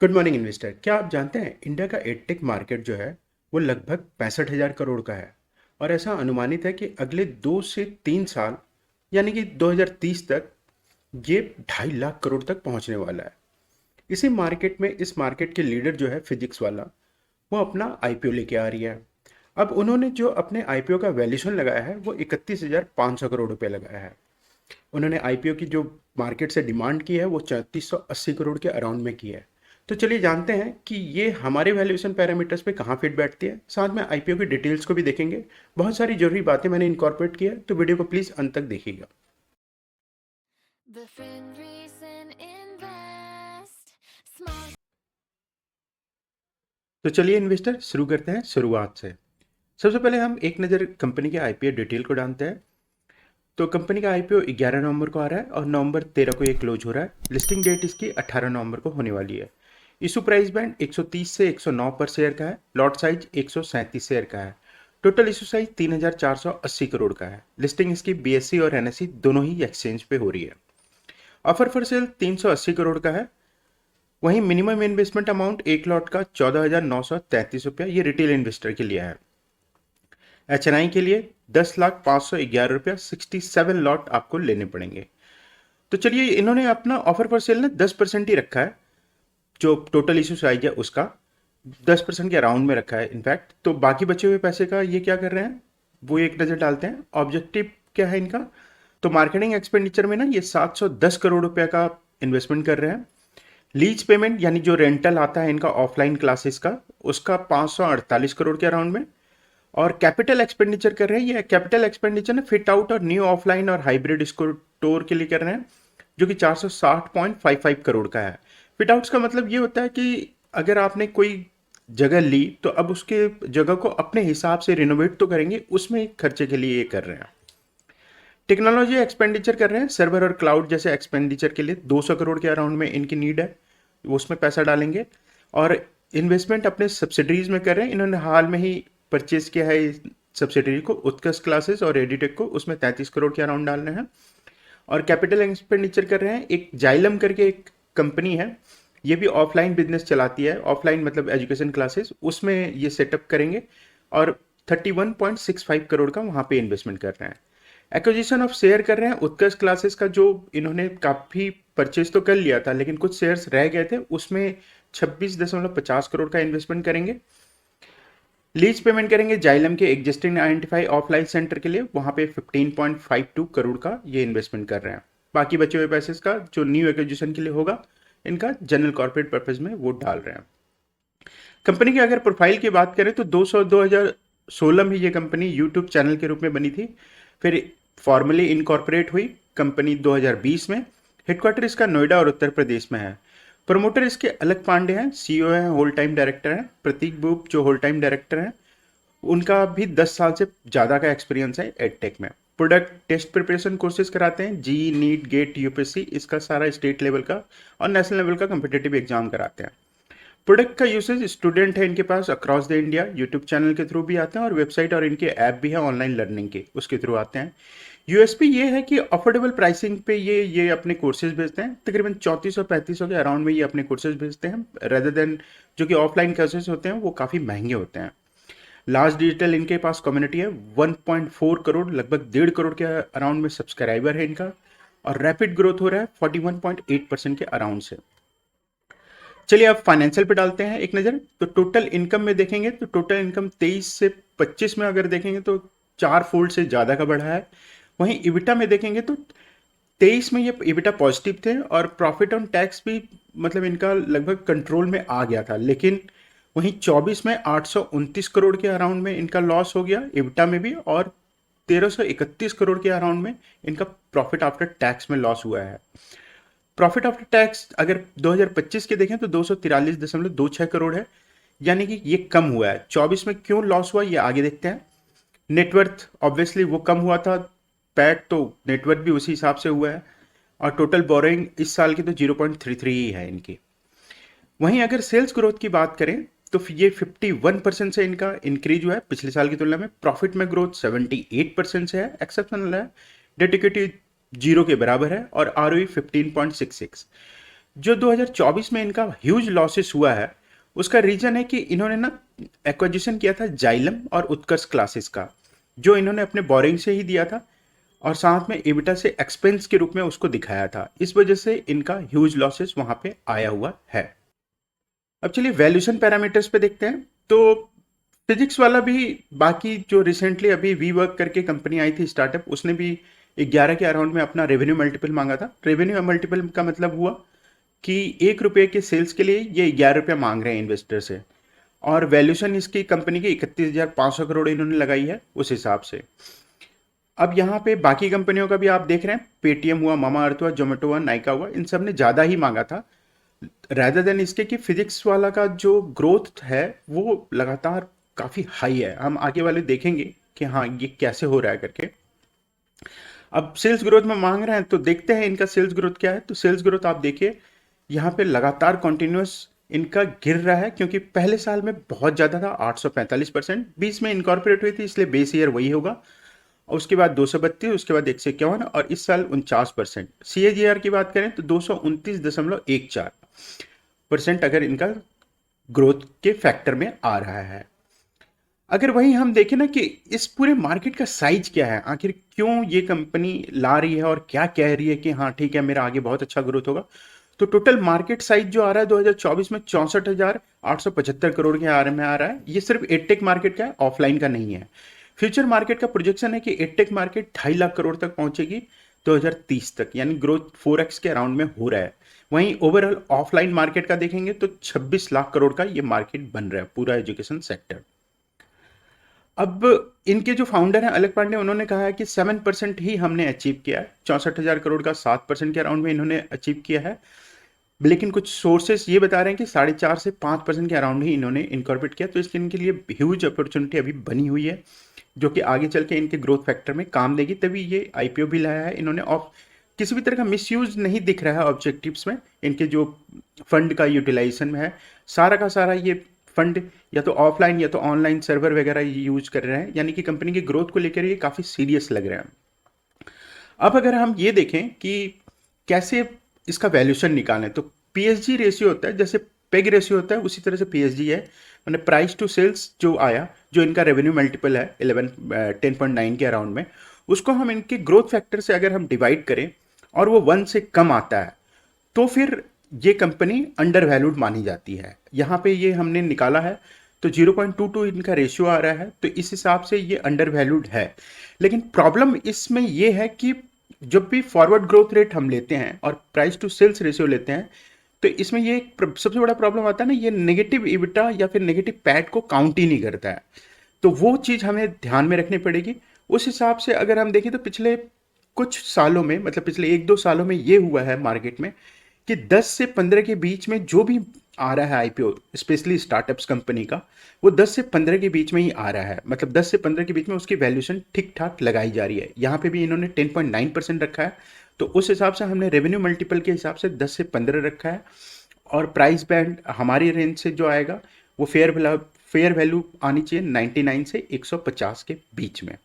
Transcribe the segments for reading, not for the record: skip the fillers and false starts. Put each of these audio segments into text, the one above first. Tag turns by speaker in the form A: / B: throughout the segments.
A: Good morning investor. क्या आप जानते हैं इंडिया का एडटेक मार्केट जो है वो लगभग 65,000 करोड़ का है। और ऐसा अनुमानित है कि अगले 2 से 3 साल यानी कि 2030 तक ये 2.5 लाख करोड़ तक पहुंचने वाला है। इस मार्केट के लीडर जो है फिजिक्स वाला, वो अपना आईपीओ लेके आ रही है। अब उन्होंने जो अपने आईपीओ का वैल्यूएशन लगाया है वो 31,500 करोड़ रुपए लगाया है। उन्होंने आईपीओ की जो मार्केट से डिमांड की है वो 3480 करोड़ के अराउंड में की है। तो चलिए जानते हैं कि ये हमारे वैल्यूएशन पैरामीटर्स पे कहाँ फिट बैठती है। साथ में आईपीओ की डिटेल्स को भी देखेंगे। बहुत सारी जरूरी बातें मैंने इनकॉर्पोरेट की है, तो वीडियो को प्लीज़ अंत तक देखिएगा।
B: The Fenrizen Invest Small.
A: तो चलिए इन्वेस्टर शुरू करते हैं शुरुआत से। सबसे पहले हम एक नज़र कंपनी के आईपीओ डिटेल को जानते हैं। तो कंपनी का आईपीओ 11 नवंबर को आ रहा है और नवंबर 13 को ये क्लोज हो रहा है। लिस्टिंग डेट इसकी 18 नवंबर को होने वाली है। इशू प्राइस बैंड 130 से 109 पर शेयर का है। लॉट साइज 137 शेयर का है। टोटल इशू साइज 3,480 करोड़ का है। लिस्टिंग इसकी बीएससी और एनएससी दोनों ही एक्सचेंज पे हो रही है। ऑफर फॉर सेल 380 करोड़ का है। वहीं मिनिमम इन्वेस्टमेंट अमाउंट एक लॉट का 14,933 रुपया ये रिटेल इन्वेस्टर के लिए है। एचएनआई के लिए 10,05,11 रुपया 67 लॉट आपको लेने पड़ेंगे। तो चलिए, इन्होंने अपना ऑफर फॉर सेल ने 10% ही रखा है। जो टोटल इशू साइज है उसका 10% के अराउंड में रखा है इनफैक्ट। तो बाकी बचे हुए पैसे का ये क्या कर रहे हैं वो एक नज़र डालते हैं। ऑब्जेक्टिव क्या है इनका? तो मार्केटिंग एक्सपेंडिचर में ना ये 710 करोड़ रुपए का इन्वेस्टमेंट कर रहे हैं। लीज पेमेंट यानी जो रेंटल आता है इनका ऑफलाइन क्लासेस का, उसका 548 करोड़ के अराउंड में। और कैपिटल एक्सपेंडिचर कर रहे हैं। ये कैपिटल एक्सपेंडिचर ना फिट आउट और न्यू ऑफलाइन और हाइब्रिड स्टोर के लिए कर रहे हैं, जो कि 460.55 करोड़ का है। फिट आउट्स का मतलब ये होता है कि अगर आपने कोई जगह ली तो अब उसके जगह को अपने हिसाब से रिनोवेट तो करेंगे, उसमें खर्चे के लिए ये कर रहे हैं। टेक्नोलॉजी एक्सपेंडिचर कर रहे हैं। सर्वर और क्लाउड जैसे एक्सपेंडिचर के लिए 200 करोड़ के अराउंड में इनकी नीड है, वो उसमें पैसा डालेंगे। और इन्वेस्टमेंट अपने सब्सिडरीज में कर रहे हैं। इन्होंने हाल में ही परचेज किया है सब्सिडरी को, उत्कर्ष क्लासेस और एडिटेक को, उसमें 33 करोड़ के अराउंड डाल रहे हैं। और कैपिटल एक्सपेंडिचर कर रहे हैं। एक जाइलम करके एक कंपनी है, ये भी ऑफलाइन बिजनेस चलाती है। ऑफलाइन मतलब एजुकेशन क्लासेस, उसमें ये सेटअप करेंगे और 31.65 करोड़ का वहाँ पे इन्वेस्टमेंट कर रहे हैं। एक्विजिशन ऑफ शेयर कर रहे हैं उत्कर्ष क्लासेस का, जो इन्होंने काफ़ी परचेज तो कर लिया था लेकिन कुछ शेयर्स रह गए थे, उसमें 26.50 करोड़ का इन्वेस्टमेंट करेंगे। लीज पेमेंट करेंगे जाइलम के एग्जिस्टिंग आइडेंटिफाई ऑफलाइन सेंटर के लिए, वहां पे 15.52 करोड़ का ये इन्वेस्टमेंट कर रहे हैं। बाकी बचे हुए पैसे का जो न्यू एक्विजिशन के लिए होगा इनका जनरल कॉर्पोरेट पर्पज में वो डाल रहे हैं। कंपनी की अगर प्रोफाइल की बात करें तो 2016 में ये कंपनी यूट्यूब चैनल के रूप में बनी थी। फिर फॉर्मली इनकॉर्पोरेट हुई कंपनी 2020 में। हेडक्वार्टर इसका नोएडा और उत्तर प्रदेश में है। प्रमोटर इसके अलग पांडे हैं, सीईओ हैं, होल टाइम डायरेक्टर हैं। प्रतीक बुप जो होल टाइम डायरेक्टर हैं, उनका भी 10 साल से ज़्यादा का एक्सपीरियंस है एडटेक में। प्रोडक्ट टेस्ट प्रिपरेशन कोर्सेज कराते हैं, जी नीट गेट यूपीएससी, इसका सारा स्टेट लेवल का और नेशनल लेवल का कम्पिटेटिव एग्जाम कराते हैं। प्रोडक्ट का यूसेज स्टूडेंट है इनके पास across the India, YouTube channel के थ्रू भी आते हैं और वेबसाइट और इनके ऐप भी है ऑनलाइन लर्निंग के, उसके थ्रू आते हैं। यूएसपी ये है कि अफोर्डेबल प्राइसिंग पे ये अपने कोर्सेज भेजते हैं। तकरीबन 3400-3500 के अराउंड में ये अपने कोर्सेज भेजते हैं, रेदर देन जो कि ऑफलाइन कोर्सेज होते हैं वो काफ़ी महंगे होते हैं। लार्ज डिजिटल इनके पास कम्युनिटी है, 1.4 करोड़, लगभग 1.5 करोड़ के अराउंड में सब्सक्राइबर है इनका। और रैपिड ग्रोथ हो रहा है 41.8% के अराउंड से। चलिए अब फाइनेंशियल पे डालते हैं एक नज़र। तो टोटल इनकम में देखेंगे तो टोटल इनकम 23 से 25 में अगर देखेंगे तो 4 फोल्ड से ज़्यादा का बढ़ा है। वहीं इबिटा में देखेंगे तो 23 में ये इबिटा पॉजिटिव थे और प्रॉफिट ऑन टैक्स भी मतलब इनका लगभग कंट्रोल में आ गया था। लेकिन वहीं 24 में 829 करोड़ के अराउंड में इनका लॉस हो गया इबिटा में भी, और 1331 करोड़ के अराउंड में इनका प्रॉफिट आफ्टर टैक्स में लॉस हुआ है। प्रॉफिट आफ्टर टैक्स अगर 2025 के देखें तो 243.26 करोड़ है, यानी कि ये कम हुआ है। 24 में क्यों लॉस हुआ ये आगे देखते हैं। नेटवर्थ ऑब्वियसली वो कम हुआ था, पैट तो नेटवर्थ भी उसी हिसाब से हुआ है। और टोटल बोरोइंग इस साल की तो 0.33 ही है इनकी। वहीं अगर सेल्स ग्रोथ की बात करें तो ये 51% से इनका इंक्रीज हुआ है पिछले साल की तुलना में। प्रॉफिट में ग्रोथ 78% से है, एक्सेप्शनल है। डेट इक्विटी 0 के बराबर है और आरओई 15.66। जो 2024 में इनका ह्यूज लॉसेस हुआ है, उसका रीजन है कि इन्होंने ना एक्विजिशन किया था जाइलम और उत्कर्ष क्लासेस का, जो इन्होंने अपने बोरिंग से ही दिया था और साथ में एबिटा से एक्सपेंस के रूप में उसको दिखाया था। इस वजह से इनका ह्यूज लॉसेस वहां पे आया हुआ है। अब चलिए वैल्यूएशन पैरामीटर्स पे देखते हैं। तो फिजिक्स वाला भी, बाकी जो रिसेंटली अभी वी वर्क करके कंपनी आई थी स्टार्टअप, उसने भी 11 के अराउंड में अपना रेवेन्यू मल्टीपल मांगा था। रेवेन्यू मल्टीपल का मतलब हुआ कि 1 रुपये के सेल्स के लिए ये 11 रुपये मांग रहे हैं इन्वेस्टर से, और वैल्यूएशन इसकी कंपनी की 31,500 करोड़ इन्होंने लगाई है उस हिसाब से। अब यहाँ पे बाकी कंपनियों का भी आप देख रहे हैं, पेटीएम हुआ, मामा अर्थ हुआ, जोमेटो हुआ, नाइका हुआ, इन सब ने ज़्यादा ही मांगा था, रैदर देन इसके कि फिजिक्स वाला का जो ग्रोथ है वो लगातार काफ़ी हाई है। हम आगे वाले देखेंगे कि हाँ ये कैसे हो रहा है करके। अब सेल्स ग्रोथ में मांग रहे हैं तो देखते हैं इनका सेल्स ग्रोथ क्या है। तो सेल्स ग्रोथ आप देखिए यहाँ पे लगातार कॉन्टिन्यूस इनका गिर रहा है, क्योंकि पहले साल में बहुत ज़्यादा था 845%, 20 में इनकॉर्पोरेट हुई थी इसलिए बेस ईयर वही होगा, और उसके बाद 232, उसके बाद 151, और इस साल 49%। CAGR की बात करें तो 229.14% अगर इनका ग्रोथ के फैक्टर में आ रहा है। अगर वहीं हम देखें ना कि इस पूरे मार्केट का साइज क्या है, आखिर क्यों ये कंपनी ला रही है और क्या कह रही है कि हाँ ठीक है मेरा आगे बहुत अच्छा ग्रोथ होगा, तो टोटल मार्केट साइज जो आ रहा है 2024 में 64,875 करोड़ के आर में आ रहा है। ये सिर्फ एडटेक मार्केट का है, ऑफलाइन का नहीं है। फ्यूचर मार्केट का प्रोजेक्शन है कि एडटेक मार्केट 2.5 लाख करोड़ तक पहुंचेगी 2030 तक, यानी ग्रोथ 4x के अराउंड में हो रहा है। वहीं ओवरऑल ऑफलाइन मार्केट का देखेंगे तो 26 लाख करोड़ का ये मार्केट बन रहा है, पूरा एजुकेशन सेक्टर। अब इनके जो फाउंडर हैं अलक पांडे, उन्होंने कहा है कि 7% ही हमने अचीव किया है, 64,000 करोड़ का 7% के अराउंड में इन्होंने अचीव किया है। लेकिन कुछ सोर्सेस ये बता रहे हैं कि 4.5 से 5% के अराउंड ही इन्होंने इनकॉर्पोरेट किया। तो इसके इनके लिए ह्यूज अपॉर्चुनिटी अभी बनी हुई है, जो कि आगे चल के इनके ग्रोथ फैक्टर में काम देगी। तभी ये आईपीओ भी लाया है इन्होंने। और किसी भी तरह का मिसयूज नहीं दिख रहा है ऑब्जेक्टिव्स में, इनके जो फंड का यूटिलाइजेशन में है, सारा का सारा ये फंड या तो ऑफलाइन या तो ऑनलाइन सर्वर वगैरह यूज कर रहे हैं, यानी कि कंपनी की ग्रोथ को लेकर ये काफ़ी सीरियस लग रहे हैं। अब अगर हम ये देखें कि कैसे इसका वैल्यूशन निकालें, तो पीएसजी रेशियो होता है, जैसे पेग रेशियो होता है उसी तरह से पीएसजी है, मैंने प्राइस टू सेल्स जो आया, जो इनका रेवेन्यू मल्टीपल है 10.9 के अराउंड में, उसको हम इनके ग्रोथ फैक्टर से अगर हम डिवाइड करें और वो 1 से कम आता है तो फिर ये कंपनी अंडर वैल्यूड मानी जाती है। यहाँ पे ये हमने निकाला है तो 0.22 इनका रेशियो आ रहा है, तो इस हिसाब से ये अंडर वैल्यूड है। लेकिन प्रॉब्लम इसमें ये है कि जब भी फॉरवर्ड ग्रोथ रेट हम लेते हैं और प्राइस टू सेल्स रेशियो लेते हैं, तो इसमें ये सबसे बड़ा प्रॉब्लम आता है ना, ये नेगेटिव इबिटा या फिर नेगेटिव पैट को काउंट ही नहीं करता है। तो वो चीज़ हमें ध्यान में रखनी पड़ेगी। उस हिसाब से अगर हम देखें तो पिछले कुछ सालों में, मतलब पिछले 1-2 सालों में ये हुआ है मार्केट में कि 10 से 15 के बीच में जो भी आ रहा है आईपीओ, स्पेशली स्टार्टअप्स कंपनी का, वो 10 से 15 के बीच में ही आ रहा है। मतलब 10 से 15 के बीच में उसकी वैल्यूएशन ठीक ठाक लगाई जा रही है। यहाँ पे भी इन्होंने 10.9% रखा है, तो उस हिसाब से हमने रेवेन्यू मल्टीपल के हिसाब से 10 से 15 रखा है। और प्राइस बैंड हमारी रेंज से जो आएगा वो फेयर वैल्यू आनी चाहिए 99 से 150 के बीच में।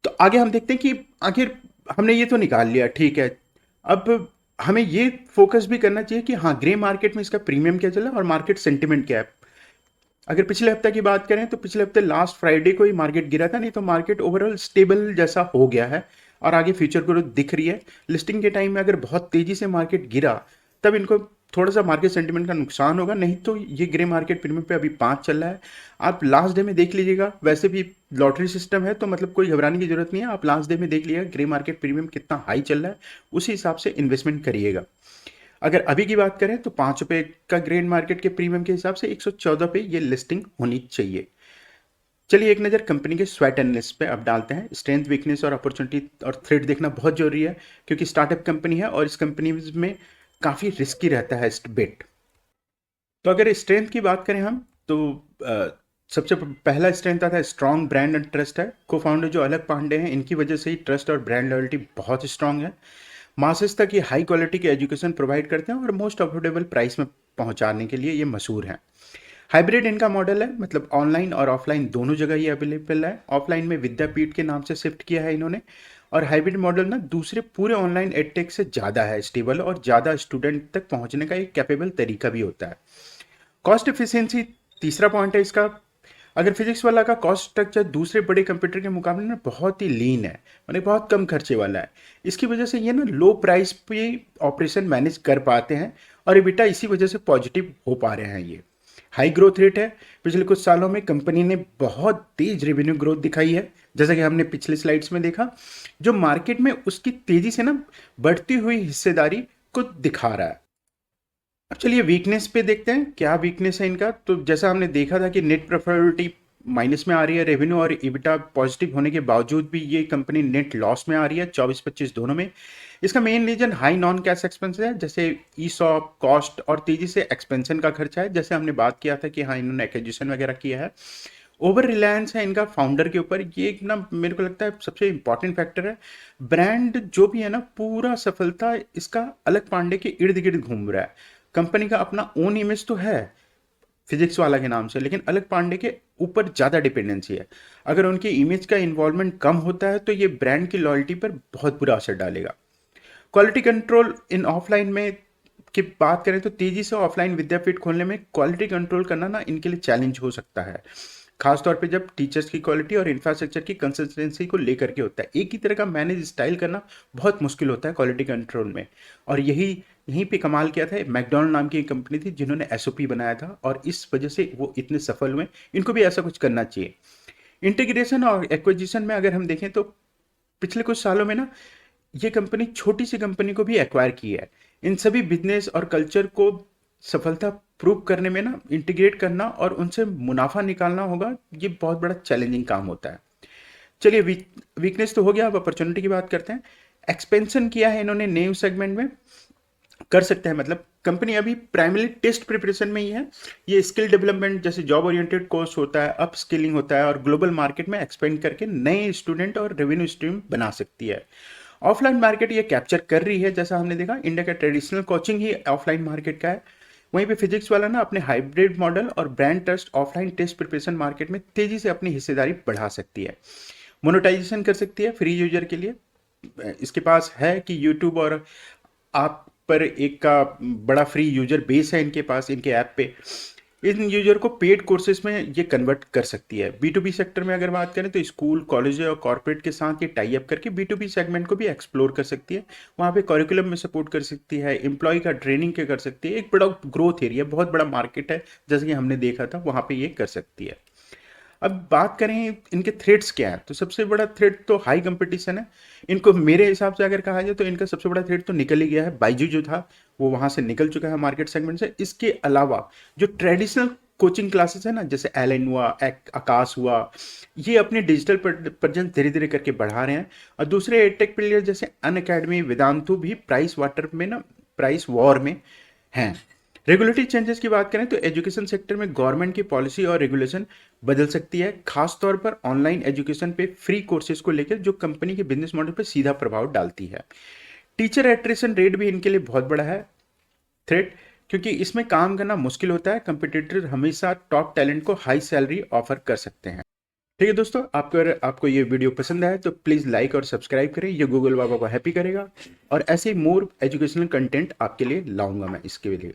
A: तो आगे हम देखते हैं कि आखिर हमने ये तो निकाल लिया, ठीक है, अब हमें ये फोकस भी करना चाहिए कि हाँ ग्रे मार्केट में इसका प्रीमियम क्या चला और मार्केट सेंटिमेंट क्या है। अगर पिछले हफ्ते की बात करें तो पिछले हफ्ते लास्ट फ्राइडे को ही मार्केट गिरा था, नहीं तो मार्केट ओवरऑल स्टेबल जैसा हो गया है और आगे फ्यूचर ग्रोथ दिख रही है। लिस्टिंग के टाइम में अगर बहुत तेजी से मार्केट गिरा तब इनको थोड़ा सा मार्केट सेंटिमेंट का नुकसान होगा, नहीं तो ये ग्रे मार्केट प्रीमियम पे अभी 5 चल रहा है। आप लास्ट डे में देख लीजिएगा, वैसे भी लॉटरी सिस्टम है तो मतलब कोई घबराने की जरूरत नहीं है। आप लास्ट डे में देख लीजिएगा ग्रे मार्केट प्रीमियम कितना हाई चल रहा है, उसी हिसाब से इन्वेस्टमेंट करिएगा। अगर अभी की बात करें तो 5 रुपए का ग्रे मार्केट के प्रीमियम के हिसाब से 114 पे ये लिस्टिंग होनी चाहिए। चलिए एक नज़र कंपनी के स्वैट एनालिस्ट पे अब डालते हैं। स्ट्रेंथ, वीकनेस और अपॉर्चुनिटी और थ्रेट देखना बहुत जरूरी है, क्योंकि स्टार्टअप कंपनी है और इस कंपनी में काफ़ी रिस्की रहता है बेट। तो अगर स्ट्रेंथ की बात करें हम तो सबसे पहला स्ट्रेंथ आता है स्ट्रॉन्ग ब्रांड एंड ट्रस्ट है। को फाउंडर जो अलक पांडे हैं, इनकी वजह से ही ट्रस्ट और ब्रांड लॉयल्टी बहुत स्ट्रांग है। मासेस तक ये हाई क्वालिटी की एजुकेशन प्रोवाइड करते हैं और मोस्ट अफोर्डेबल प्राइस में पहुंचाने के लिए ये मशहूर हैं। हाइब्रिड इनका मॉडल है, मतलब ऑनलाइन और ऑफलाइन दोनों जगह ये अवेलेबल है। ऑफलाइन में विद्यापीठ के नाम से शिफ्ट किया है इन्होंने, और हाइब्रिड मॉडल ना दूसरे पूरे ऑनलाइन एडटेक से ज़्यादा है स्टेबल और ज़्यादा स्टूडेंट तक पहुंचने का एक कैपेबल तरीका भी होता है। कॉस्ट एफिशिएंसी तीसरा पॉइंट है इसका। अगर फिजिक्स वाला का कॉस्ट स्ट्रक्चर दूसरे बड़े कंप्यूटर के मुकाबले में बहुत ही लीन है, माने बहुत कम खर्चे वाला है। इसकी वजह से ये ना लो प्राइस पे ऑपरेशन मैनेज कर पाते हैं और EBITDA इसी वजह से पॉजिटिव हो पा रहे हैं। ये हाई ग्रोथ रेट है। पिछले कुछ सालों में कंपनी ने बहुत तेज रेवेन्यू ग्रोथ दिखाई है, जैसा कि हमने पिछले स्लाइड्स में देखा, जो मार्केट में उसकी तेजी से ना बढ़ती हुई हिस्सेदारी को दिखा रहा है। अब चलिए वीकनेस पे देखते हैं क्या वीकनेस है इनका। तो जैसा हमने देखा था कि नेट प्रॉफिटेबिलिटी माइनस में आ रही है, रेवेन्यू और EBITDA पॉजिटिव होने के बावजूद भी ये कंपनी नेट लॉस में आ रही है 24-25 दोनों में। इसका main reason high non cash expense है, जैसे ESOP कॉस्ट और तेजी से एक्सपेंशन का खर्चा है, जैसे हमने बात किया था कि हाँ इन्होंने एक्विजिशन वगैरह किया है। ओवर रिलायंस है इनका फाउंडर के ऊपर, ये एक ना मेरे को लगता है सबसे इंपॉर्टेंट फैक्टर है। ब्रांड जो भी है ना, पूरा सफलता इसका अलग पांडे के इर्द गिर्द घूम रहा है। कंपनी का अपना ओन इमेज तो है फिजिक्स वाला के नाम से, लेकिन अलग पांडे के ऊपर ज़्यादा डिपेंडेंसी है। अगर उनकी इमेज का इन्वॉल्वमेंट कम होता है तो ये ब्रांड की लॉयल्टी पर बहुत बुरा असर डालेगा। क्वालिटी कंट्रोल इन ऑफलाइन में की बात करें तो तेजी से ऑफलाइन विद्यापीठ खोलने में क्वालिटी कंट्रोल करना ना इनके लिए चैलेंज हो सकता है, खासतौर पे जब टीचर्स की क्वालिटी और इंफ्रास्ट्रक्चर की कंसिस्टेंसी को लेकर के होता है। एक ही तरह का मैनेज स्टाइल करना बहुत मुश्किल होता है क्वालिटी कंट्रोल में। और यहीं पे कमाल किया था, मैकडॉनल्ड नाम की एक कंपनी थी जिन्होंने SOP बनाया था और इस वजह से वो इतने सफल हुए। इनको भी ऐसा कुछ करना चाहिए। इंटीग्रेशन और एक्विजिशन में अगर हम देखें तो पिछले कुछ सालों में ना ये कंपनी छोटी सी कंपनी को भी एक्वायर की है। इन सभी बिजनेस और कल्चर को सफलता प्रूव करने में ना इंटीग्रेट करना और उनसे मुनाफा निकालना होगा, ये बहुत बड़ा चैलेंजिंग काम होता है। चलिए वीकनेस तो हो गया, अब अपॉर्चुनिटी की बात करते हैं। एक्सपेंशन किया है इन्होंने न्यू सेगमेंट में, कर सकते हैं। मतलब कंपनी अभी प्राइमरी टेस्ट प्रिपरेशन में ही है। ये स्किल डेवलपमेंट जैसे जॉब ओरिएंटेड कोर्स होता है, अप स्किलिंग होता है और ग्लोबल मार्केट में एक्सपेंड करके नए स्टूडेंट और रेवेन्यू स्ट्रीम बना सकती है। ऑफलाइन मार्केट ये कैप्चर कर रही है, जैसा हमने देखा इंडिया का ट्रेडिशनल कोचिंग ही ऑफलाइन मार्केट का है। वहीं पे फिजिक्स वाला ना अपने हाइब्रिड मॉडल और brand trust offline test preparation market में तेजी से अपनी हिस्सेदारी बढ़ा सकती है। मोनेटाइजेशन कर सकती है फ्री यूजर के लिए। इसके पास है कि यूट्यूब और आप पर एक का बड़ा फ्री यूजर बेस है इनके पास, इनके ऐप पे। इन यूजर को पेड कोर्सेज में ये कन्वर्ट कर सकती है। B2B सेक्टर में अगर बात करें तो स्कूल कॉलेज और कॉर्पोरेट के साथ ये टाई अप करके B2B सेगमेंट को भी एक्सप्लोर कर सकती है। वहाँ पे करिकुलम में सपोर्ट कर सकती है, एम्प्लॉय का ट्रेनिंग के कर सकती है। एक बड़ा ग्रोथ एरिया, बहुत बड़ा मार्केट है जैसे कि हमने देखा था, वहाँ पे ये कर सकती है। अब बात करें इनके थ्रेड्स क्या है, तो सबसे बड़ा थ्रेड तो हाई कंपटीशन है। इनको मेरे हिसाब से अगर कहा जाए तो इनका सबसे बड़ा थ्रेड तो निकल ही गया है। बायजू जो था वो वहां से निकल चुका है मार्केट सेगमेंट से। इसके अलावा जो ट्रेडिशनल कोचिंग क्लासेस है ना, जैसे एलन हुआ, आकाश हुआ, ये अपने डिजिटल प्रेजेंस धीरे धीरे करके बढ़ा रहे हैं। और दूसरे एडटेक प्लेयर जैसे अनअकैडमी, वेदांतु भी प्राइस वाटर में ना, प्राइस वॉर में हैं। रेगुलेटरी चेंजेस की बात करें तो एजुकेशन सेक्टर में गवर्नमेंट की पॉलिसी और रेगुलेशन बदल सकती है, खासतौर पर ऑनलाइन एजुकेशन पे फ्री कोर्सेज को लेकर, जो कंपनी के बिजनेस मॉडल पर सीधा प्रभाव डालती है। टीचर एट्रिशन रेट भी इनके लिए बहुत बड़ा है थ्रेट, क्योंकि इसमें काम करना मुश्किल होता है। कंपटीटर हमेशा टॉप टैलेंट को हाई सैलरी ऑफर कर सकते हैं। ठीक है दोस्तों, आपको ये वीडियो पसंद आए तो प्लीज़ लाइक और सब्सक्राइब करें, ये गूगल बाबा को हैप्पी करेगा। और ऐसे मोर एजुकेशनल कंटेंट आपके लिए लाऊंगा मैं इसके लिए।